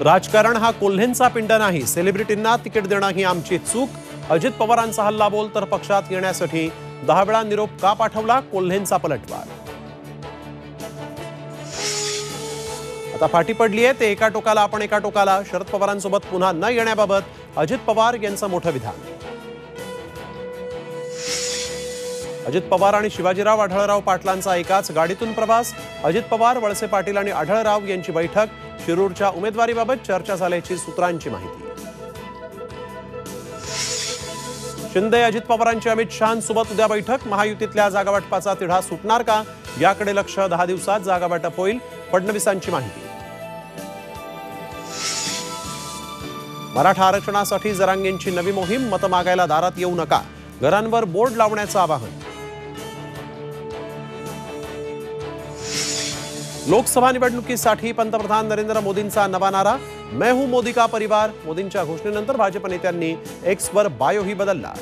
राजकारण हा कोल्हेंचा पिंड नाही, सेलिब्रिटींना तिकीट देणं ही आमची चूक. अजित पवारांचा हल्ला बोल तर पक्षात येण्यासाठी 10 वेळा निरोप का पाठवला, कोल्हेंचा पलटवार. आता फाटी पडली आहे, ते एका टोकाला आपण एका टोकाला. शरद पवारांसोबत पुन्हा न येण्याबाबत अजित पवार यांचं मोठं विधान. अजित पवार आणि शिवाजीराव आढळराव पाटलांचा एकाच गाडीतून प्रवास. अजित पवार, वळसे पाटील आणि आढळराव यांची बैठक. शिरूरच्या उमेदवारीबाबत चर्चा झाल्याची सूत्रांची माहिती. शिंदे, अजित पवारांची अमित शहांसोबत उद्या बैठक. महायुतीतल्या जागावाटपाचा तिढा सुटणार का, याकडे लक्ष. 10 दिवसात जागावाटप होईल, फडणवीसांची माहिती. मराठा आरक्षणासाठी जरांगेंची नवी मोहीम. मतं मागायला दारात येऊ नका, घरांवर बोर्ड लावण्याचं आवाहन. लोकसभा निवडणुकीसाठी पंतप्रधान नरेंद्र मोदींचा नवा नारा, मैं हूं मोदी का परिवार. मोदींच्या घोषणेनंतर भाजप नेत्यांनी एक्सवर बायोही बदलला.